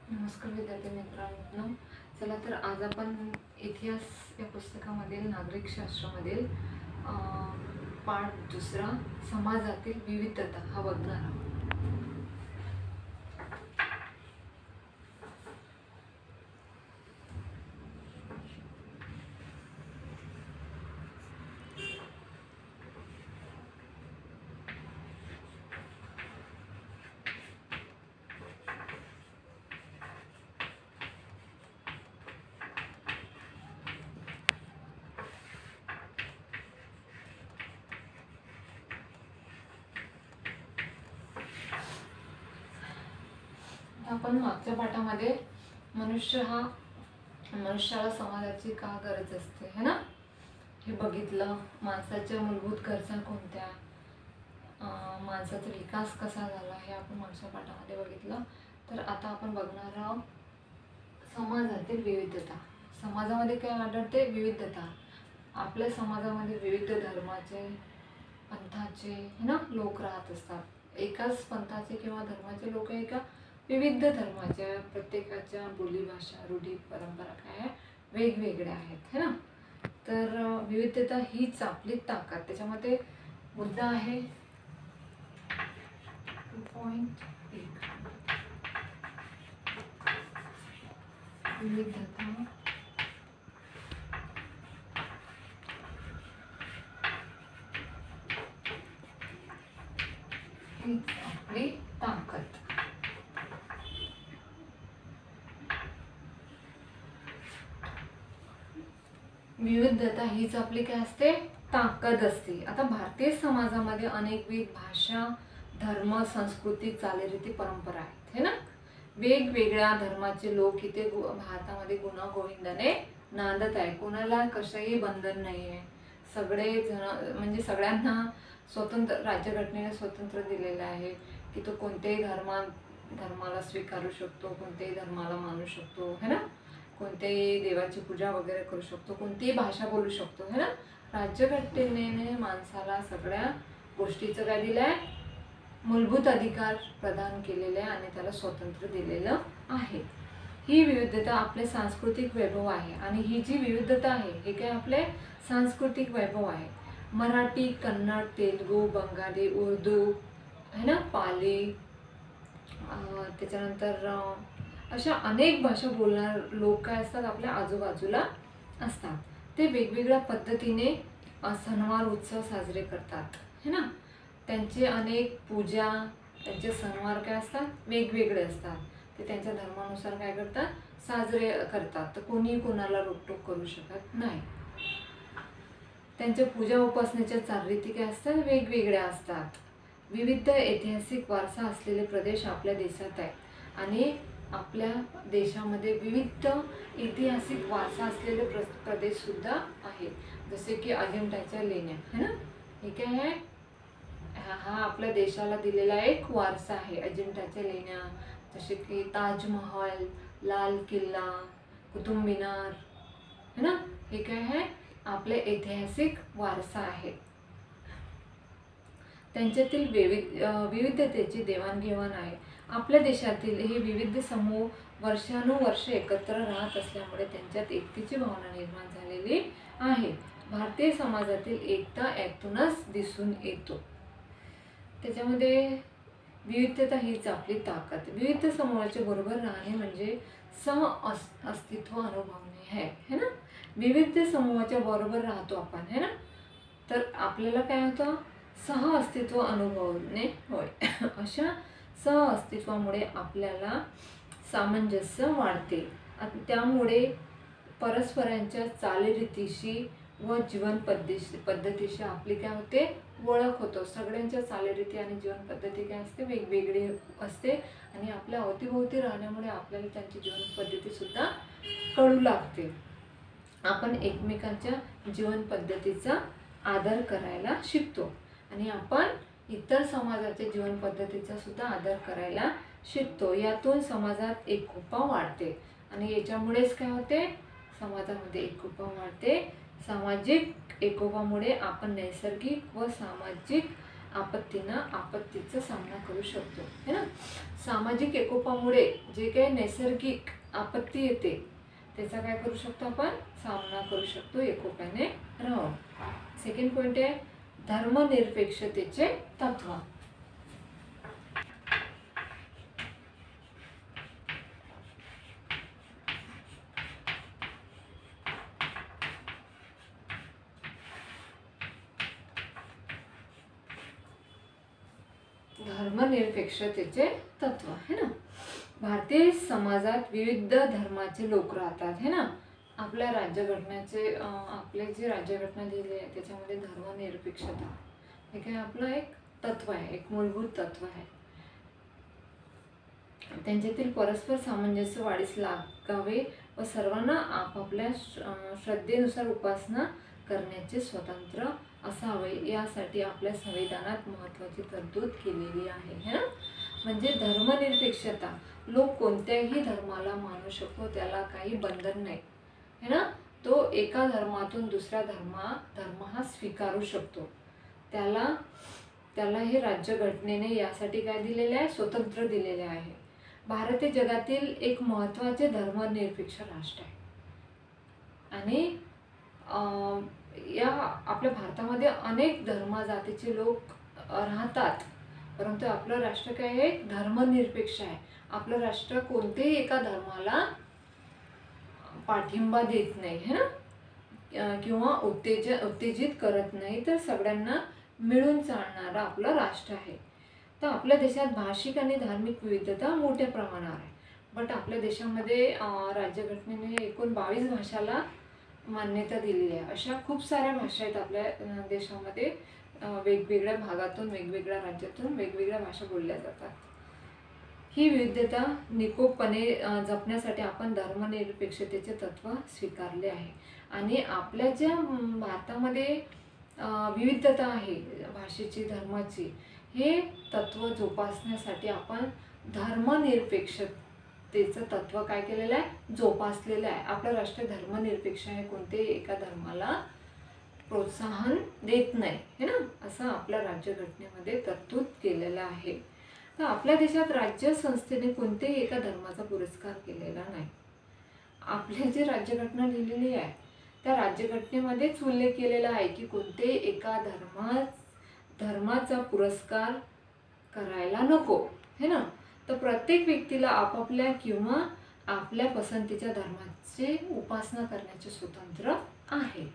नमस्कार विद्यार्थी मित्रांनो, चला तर आज आपण इतिहास या पुस्तकामधील नागरिक शास्त्रामधील पाठ दुसरा समाजातील विविधता हा बघणार आहोत. आपण मागच्या पाठामध्ये मनुष्याला समाजाची का गरज असते है ना हे बघितलं. माणसाच्या मूलभूत गरजा कोणत्या, माणसाचा विकास कसा झाला हे आपण मागच्या पाठामध्ये बघितलं. तर आता आपण बघणार आहोत समाजातील विविधता. समाजामध्ये काय आढळते? विविधता. आपल्या समाजामध्ये विविध धर्माचे, पंथाचे है ना लोक राहत असतात. एकाच पंथाचे किंवा धर्माचे लोक एका विविध धर्माच्या, प्रत्येकाच्या बोली, भाषा, रूढी, परंपरा काय आहे वेगवेगळ्या आहेत है ना. तर विविधता हीच आपली ताकद. त्याच्यामध्ये मुद्दा आहे 2.1 विविधता हीच आपली ताकद. विविधता हीच आपली काय असते? ताकद असते. आता भारतीय समाजामध्ये अनेकविध भाषा, धर्म, संस्कृती, चालीरीती, परंपरा आहेत है ना. वेगवेगळ्या धर्माचे लोक इथे भारतामध्ये गुण्यागोविंदाने नांदत आहे. कोणाला कशाही बंधन नाही आहे. सगळे जण म्हणजे सगळ्यांना स्वतंत्र, राज्यघटनेने स्वतंत्र दिलेलं आहे की तो कोणत्याही धर्माला स्वीकारू शकतो, कोणत्याही धर्माला मानू शकतो है ना, कोणत्याही देवाची पूजा वगैरे करू शकतो, कोणतीही भाषा बोलू शकतो है ना. राज्यघटनेने माणसाला सगळ्या गोष्टीचं काय दिलं आहे? मूलभूत अधिकार प्रदान केलेले आहे आणि त्याला स्वातंत्र्य दिलेलं आहे. ही विविधता आपले सांस्कृतिक वैभव आहे. आणि ही जी विविधता आहे हे काय आपले सांस्कृतिक वैभव आहे. मराठी, कन्नड, तेलुगू, बंगाली, उर्दू है ना, पाली, त्याच्यानंतर अशा अनेक भाषा बोलणारे लोक काय असतात आपल्या आजूबाजूला असतात. ते वेगवेगळ्या पद्धतीने सणवार उत्सव साजरे करतात है ना. त्यांचे अनेक पूजा, त्यांचे सणवार काय असतात वेगवेगळे असतात. ते त्यांच्या धर्मानुसार काय करतात? साजरे करतात. तर कोणी कोणाला रोकटोक करू शकत नाही. त्यांच्या पूजा उपासनेच्या चालीरीती काय असतात? वेगवेगळ्या असतात. विविध ऐतिहासिक वारसा असलेले प्रदेश आपल्या देशात आहेत. आणि आपल्या देशामध्ये विविध ऐतिहासिक वारसा असलेले प्रदेश सुद्धा आहेत. जसे की अजिंठ्याच्या लेण्या है ना. हे काय आहे? हा आपल्या देशाला दिलेला एक वारसा आहे. अजिंठ्याच्या लेण्या, जसे की ताजमहल, लाल किल्ला, कुतुब मिनार है ना. हे काय आहे? आपले ऐतिहासिक वारसा आहे. त्यांच्यातील विविधतेची देवाणघेवाण आहे. आपल्या देशातील हे विविध समूह वर्षानुवर्षे एकत्र राहत असल्यामुळे त्यांच्यात एकतेची भावना निर्माण झालेली आहे. भारतीय समाजातील एकता यातूनच दिसून येतो. त्याच्यामध्ये विविधता हीच आपली ताकद. विविध समूहाच्या बरोबर राहणे म्हणजे अस्तित्व अनुभवणे है ना. विविध समूहाच्या बरोबर राहतो आपण है ना, तर आपल्याला काय होतं? अस्तित्व अनुभवणे होय. अशा अस्तित्वामुळे आपल्याला सामंजस्य वाढते. त्यामुळे परस्परांच्या चालीरीतीशी व जीवन पद्धतीशी आपली काय होते? ओळख होतो. सगळ्यांच्या चालीरीती आणि जीवन पद्धती काय असते? वेगवेगळी असते. आणि आपल्या अवतीभोवती राहण्यामुळे आपल्याला त्यांची जीवन पद्धती सुद्धा कळू लागते. आपण एकमेकांच्या जीवन पद्धतीचा आदर करायला शिकतो आणि आपण इतर समाजाच्या जीवन पद्धतीचा सुद्धा आदर करायला शिकतो. यातून समाजात एकोपा वाढते. आणि याच्यामुळेच काय होते? समाजामध्ये एकोपा वाढते. सामाजिक एकोपामुळे आपण नैसर्गिक व सामाजिक आपत्तीचा सामना करू शकतो, है ना. सामाजिक एकोपामुळे जे काही नैसर्गिक आपत्ती येते त्याचा काय करू शकतो आपण, सामना करू शकतो एकोप्याने राहून. सेकंड पॉइंट आहे धर्मनिरपेक्षतेचे तत्व. धर्मनिरपेक्षतेचे तत्व, है ना. भारतीय समाजात विविध धर्माचे लोक राहतात, है ना. आपल्या राज्यघटनेचे आपले जे राज्यघटना दिली आहे त्याच्यामध्ये धर्मनिरपेक्षता हे काय आपलं एक तत्व आहे, एक मूलभूत तत्व आहे. त्यांच्यातील परस्पर सामंजस्य वाढीस लागावे व सर्वांना आपापल्या श्रद्धेनुसार उपासना करण्याचे स्वातंत्र्य असावे यासाठी आपल्या संविधानात महत्त्वाची तरतूद केलेली आहे, है ना. म्हणजे धर्मनिरपेक्षता, लोक कोणत्याही धर्माला मानू शकतो, त्याला काही बंधन नाही, है ना. तो एका धर्मातून दुसऱ्या धर्म हा स्वीकारू शकतो. त्याला हे राज्यघटनेने यासाठी काय दिलेले आहे, स्वातंत्र्य दिलेले आहे. भारत हे जगातील एक महत्त्वाचे धर्मनिरपेक्ष राष्ट्र आहे आणि या आपल्या भारतामध्ये अनेक धर्मजातीचे लोक राहतात, परंतु आपलं राष्ट्र काय आहे, धर्मनिरपेक्ष आहे. आपलं राष्ट्र कोणत्याही एका धर्माला पाठिंबा देत नाही, है ना, किंवा उत्तेजित करत नाही, तर सगळ्यांना मिळून चालणारं आपलं राष्ट्र आहे. तर आपल्या देशात भाषिक आणि धार्मिक विविधता मोठ्या प्रमाणावर आहे. बट आपल्या देशामध्ये राज्यघटनेने एकूण 22 भाषाला मान्यता दिलेली आहे. अशा खूप साऱ्या भाषा आहेत आपल्या देशामध्ये. वेगवेगळ्या भागातून, वेगवेगळ्या राज्यातून वेगवेगळ्या भाषा बोलल्या जातात. ही विविधता निकोपपणे जपण्यासाठी आपण धर्मनिरपेक्षतेचे तत्व स्वीकारले आहे. आणि आपल्या ज्या भारतामध्ये विविधता आहे भाषेची, धर्माची, हे तत्व जोपासण्यासाठी आपण धर्मनिरपेक्षतेचं तत्व काय केलेलं आहे, जोपासलेलं आहे. आपलं राष्ट्र धर्मनिरपेक्ष आहे, कोणत्याही एका धर्माला प्रोत्साहन देत नाही, है ना, असं आपल्या राज्यघटनेमध्ये तरतूद केलेलं आहे. तर आपल्या देशात राज्य संस्थेने कोणत्याही एका धर्माचा पुरस्कार केलेला नाही. आपली जी राज्यघटना लिहिलेली आहे त्या राज्यघटनेमध्येच उल्लेख केलेला आहे की कोणत्याही एका धर्माचा पुरस्कार करायला नको, है ना. तर प्रत्येक व्यक्तीला आपापल्या किंवा आपल्या पसंतीच्या धर्माची उपासना करण्याचे स्वातंत्र्य आहे.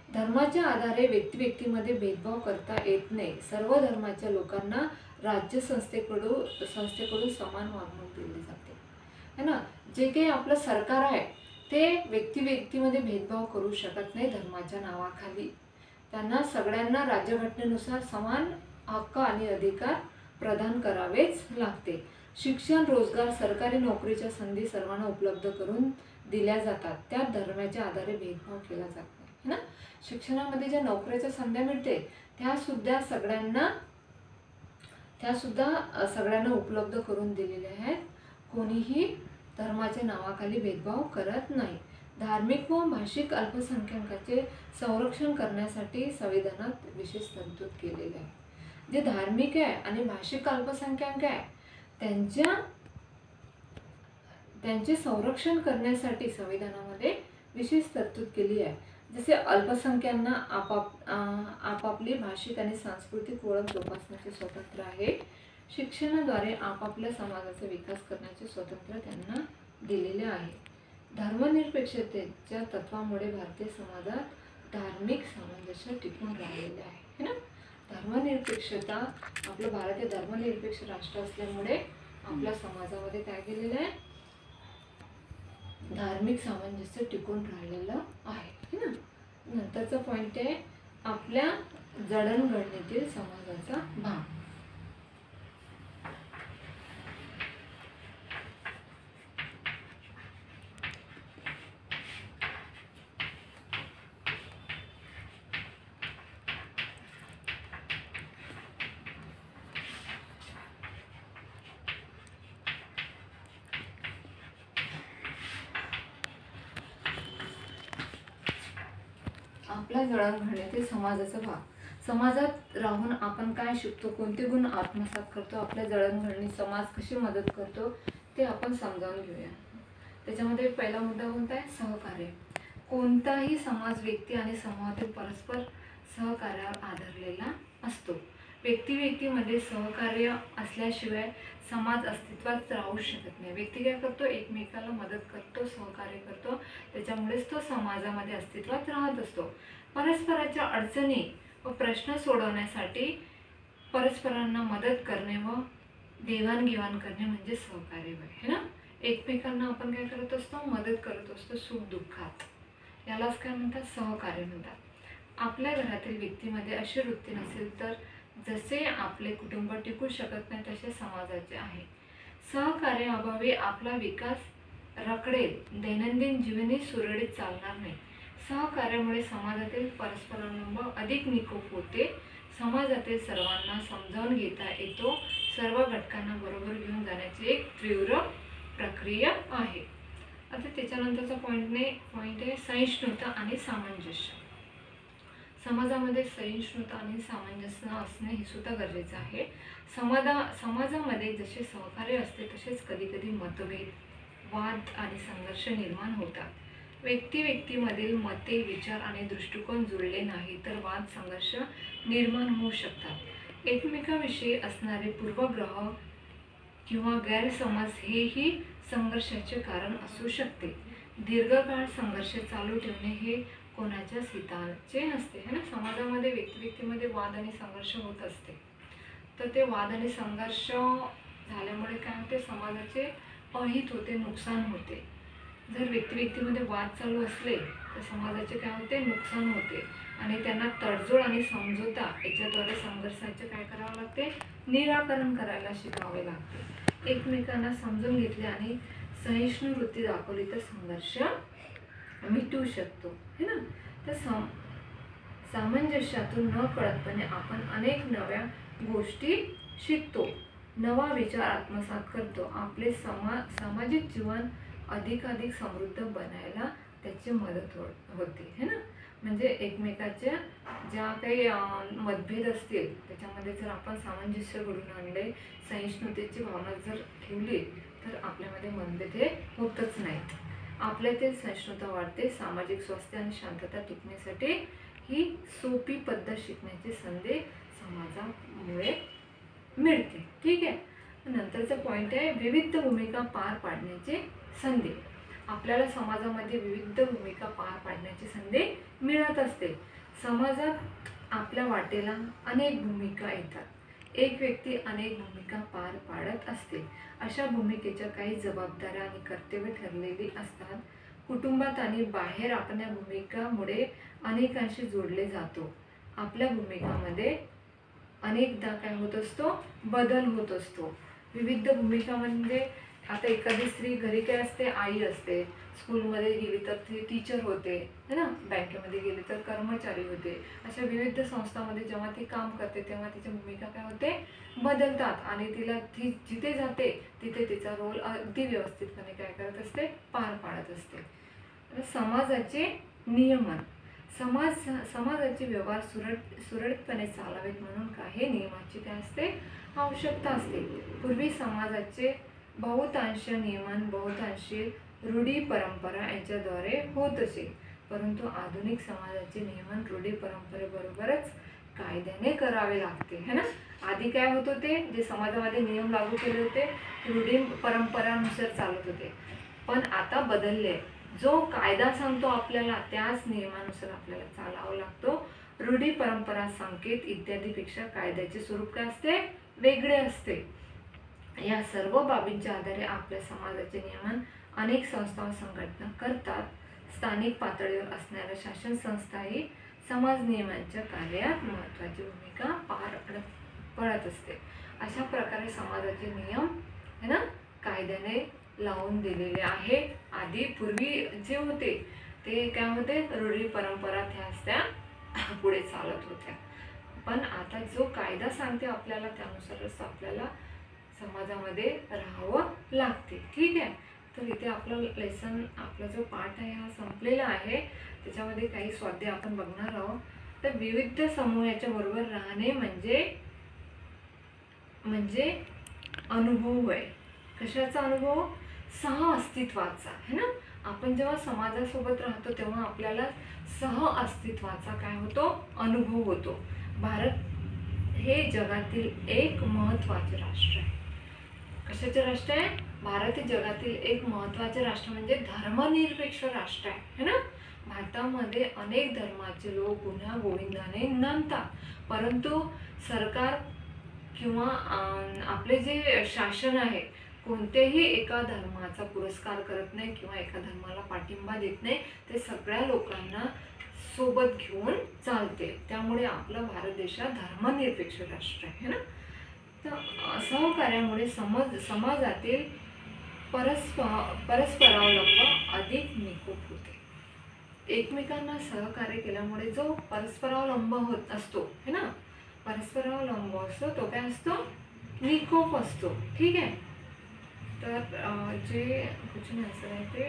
धर्माच्या आधारे व्यक्तीमध्ये भेदभाव करता येत नाही. सर्व धर्माच्या लोकांना राज्य संस्थेकडून समान वागणूक दिली जाते, है ना. जे काही आपलं सरकार आहे ते व्यक्तीमध्ये भेदभाव करू शकत नाही धर्माच्या नावाखाली. त्यांना सगळ्यांना राज्यघटनेनुसार समान हक्क आणि अधिकार प्रदान करावेच लागते. शिक्षण, रोजगार, सरकारी नोकरीच्या संधी सर्वांना उपलब्ध करून दिल्या जातात. त्या धर्माच्या आधारे भेदभाव केला जात नाही, है ना. शिक्षणामध्ये ज्या नोकरीच्या संधी मिळते त्या सुद्धा सगळ्यांना उपलब्ध करून दिलेल्या आहेत. कोणीही धर्माच्या नावाखाली भेदभाव करत नाही. धार्मिक व भाषिक अल्पसंख्याकांचे संरक्षण करण्यासाठी संविधानात विशेष तरतूद केलेली आहे. जे धार्मिक आहे आणि भाषिक अल्पसंख्याक आहे त्यांचे संरक्षण करण्यासाठी संविधानामध्ये विशेष तरतूद केली आहे. जसे अल्पसंख्यांना आपापली भाषिक आणि सांस्कृतिक ओळख जोपासण्याचे स्वातंत्र्य आहे. शिक्षणाद्वारे आपापल्या समाजाचा विकास करण्याचे स्वातंत्र्य त्यांना दिलेले आहे. धर्मनिरपेक्षतेच्या तत्वामुळे भारतीय समाजात धार्मिक सामंजस्य टिकून राहिलेले आहे, है ना. धर्मनिरपेक्षता, आपलं भारत हे धर्मनिरपेक्ष राष्ट्र असल्यामुळे आपल्या समाजामध्ये काय केलेलं आहे, धार्मिक सामंजस्य टिकून राहिलेलं आहे, है ना. नंतरचा पॉइंट आहे आपल्या जडणघडणीतील समाजाचा भाग. आपल्या जडणघडणीतील समाजाचा भाग. समाजात राहून आपण काय शिकतो, कोणते गुण आत्मसात करतो, आपल्या जडणघडणी समाज कशी मदत करतो ते आपण समजावून घेऊया. त्याच्यामध्ये पहिला मुद्दा कोणता आहे? सहकार्य. कोणताही समाज व्यक्ती आणि समूहातील परस्पर सहकार्यावर आधारलेला असतो. व्यक्तीमध्ये सहकार्य असल्याशिवाय समाज अस्तित्वात राहू शकत नाही. व्यक्ती काय करतो? एकमेकाला मदत करतो, सहकार्य करतो, त्याच्यामुळेच तो समाजामध्ये अस्तित्वात राहत असतो. परस्पराच्या अडचणी व प्रश्न सोडवण्यासाठी परस्परांना मदत करणे व देवाणघेवाण करणे म्हणजे सहकार्य आहे ना. एकमेकांना आपण काय करत असतो? मदत करत असतो सुख दुःखात. यालाच काय म्हणतात? सहकार्य म्हणतात. आपल्या घरातील व्यक्तीमध्ये अशी वृत्ती नसेल तर जसे आपले कुटुंब टिकू शकत नाही तसे समाजाचे आहे. सहकार्याअभावी आपला विकास रखडेल, दैनंदिन जीवनही सुरळीत चालणार नाही. सहकार्यामुळे समाजातील परस्परावलंब अधिक निकोप होते. समाजातील सर्वांना समजावून घेता येतो. सर्व घटकांना बरोबर घेऊन जाण्याची एक तीव्र प्रक्रिया आहे. आता त्याच्यानंतरचा पॉईंट आहे सहिष्णुता आणि सामंजस्य. समाजामध्ये सहिष्णुता आणि सामंजस्य असणे हे सुद्धा गरजेचं आहे. समाजामध्ये जसे सहकार्य असते तसेच कधी कधी मतभेद, वाद आणि संघर्ष निर्माण होतात. व्यक्तीमधील मते, विचार आणि दृष्टिकोन जुळले नाही तर वाद, संघर्ष निर्माण होऊ शकतात. एकमेकांविषयी असणारे पूर्वग्रह किंवा गैरसमज हेही संघर्षाचे कारण असू शकते. दीर्घकाळ संघर्ष चालू ठेवणे हे कोणाच्याच हिताचे नसते है ना. समाजामध्ये व्यक्तीमध्ये वाद आणि संघर्ष होत असते. तर ते वाद आणि संघर्ष झाल्यामुळे काय होते? समाजाचे अहित होते, नुकसान होते. जर व्यक्तीमध्ये वाद चालू असले तर समाजाचे काय होते? नुकसान होते. आणि त्यांना तडजोड आणि समझोता याच्याद्वारे संघर्षाचे काय करावे लागते? निराकरण करायला शिकावे लागते. एकमेकांना समजून घेतले आणि सहिष्णु वृत्ती दाखवली तर संघर्ष मिटू शकतो है ना. तर सामंजस्यातून न कळतपणे आपण अनेक नव्या गोष्टी शिकतो, नवा विचार आत्मसात करतो. आपले सामाजिक जीवन अधिकाधिक समृद्ध बनायला त्याची मदत होते है ना. म्हणजे एकमेकाच्या ज्या काही मतभेद असतील त्याच्यामध्ये जर आपण सामंजस्य घडून आणले, सहिष्णुतेची भावना जर ठेवली तर आपल्यामध्ये मतभेद हे होतच नाहीत. आपल्यातील सहिष्णुता वाढते. सामाजिक स्वास्थ्य आणि शांतता टिकण्यासाठी ही सोपी पद्धत शिकण्याची संधी समाजामुळे मिळते. ठीक आहे. नंतरचा पॉईंट आहे विविध भूमिका पार पाडण्याची संधी. आपल्याला समाजामध्ये विविध भूमिका पार पाडण्याची संधी मिळत असते. समाजात आपल्या वाटेला अनेक भूमिका येतात. एक व्यक्ती अनेक भूमिका पार पाडत असते. अशा भूमिकेच्या काही जबाबदाऱ्या आणि कर्तव्य ठरलेली असतात. कुटुंबात आणि बाहेर आपण या भूमिकामुळे अनेकांशी जोडले जातो. आपल्या भूमिकामध्ये अनेकदा काय होत असतो? बदल होत असतो. विविध भूमिका म्हणजे आता एखादी स्त्री घरी काय असते? आई असते. स्कूलमध्ये गेली तर ती टीचर होते है ना. बँकेमध्ये गेली तर कर्मचारी होते. अशा विविध संस्थांमध्ये जेव्हा ती काम करते तेव्हा तिची भूमिका काय होते? बदलतात. आणि ती जिथे जाते तिथे तिचा रोल अगदी व्यवस्थितपणे काय करत असते? पार पाडत असते. समाजाचे नियमन. समाजाचे व्यवहार सुरळीतपणे चालावेत म्हणून काही नियमाची काय असते? आवश्यकता असते. पूर्वी समाजाचे बहुतांश नियमन बहुतांशी रूढी परंपरा यांच्याद्वारे होत असे. परंतु आधुनिक समाजाचे नियमन रूढी परंपरेबरोबरच कायद्याने करावे लागते है ना. आधी काय होत होते? जे समाजामध्ये नियम लागू केले होते रूढी परंपरानुसार चालत होते. पण आता बदलले. जो कायदा सांगतो आपल्याला त्याच नियमानुसार आपल्याला चालावं लागतो. रूढी परंपरा संकेत इत्यादीपेक्षा कायद्याचे स्वरूप काय असते? वेगळे असते. या सर्व बाबींच्या आधारे आपल्या समाजाचे नियमन अनेक संस्था व संघटना करतात. स्थानिक पातळीवर असणाऱ्या शासन संस्थाही समाज नियमांच्या कार्यात महत्त्वाची भूमिका पार पडत असते. अशा प्रकारे समाजाचे नियम है ना कायद्याने लावून दिलेले आहे. आधी पूर्वी जे होते ते काय होते? रूढी परंपरा त्या पुढे चालत होत्या. पण आता जो कायदा सांगते आपल्याला त्यानुसारच आपल्याला समाजामध्ये राहावं लागते. ठीक आहे. तर इथे आपला लेसन, आपला जो पाठ आहे हा संपलेला आहे. त्याच्यामध्ये काही स्वाध्याय आपण बघणार आहोत. तर विविध समूहाच्या बरोबर राहणे म्हणजे अनुभव आहे. कशाचा अनुभव? सह अस्तित्वाचा, है ना. आपण जेव्हा समाजासोबत राहतो तेव्हा आपल्याला सह अस्तित्वाचा काय होतो? अनुभव होतो. भारत हे जगातील एक महत्त्वाचे राष्ट्र आहे. कशाचे राष्ट्र आहे? भारत हे जगातील एक महत्त्वाचे राष्ट्र म्हणजे धर्मनिरपेक्ष राष्ट्र आहे, है ना. भारतामध्ये अनेक धर्माचे लोक गुन्हा गोविंदाने नांदतात, परंतु सरकार किंवा आपले जे शासन आहे कोणतेही एका धर्माचा पुरस्कार करत नाही किंवा एका धर्माला पाठिंबा देत नाही. ते सगळ्या लोकांना सोबत घेऊन चालते. त्यामुळे आपला भारत देश हा धर्मनिरपेक्ष राष्ट्र आहे, ना. तर सहकार्यामुळे समाजातील परस्परावलंब अधिक निकोप होते. एकमेकांना सहकार्य केल्यामुळे जो परस्परावलंब होत असतो, है ना, परस्परावलंब असतो तो काय असतो? निकोप असतो. ठीक आहे. तर जे क्वेश्चन आन्सर आहे ते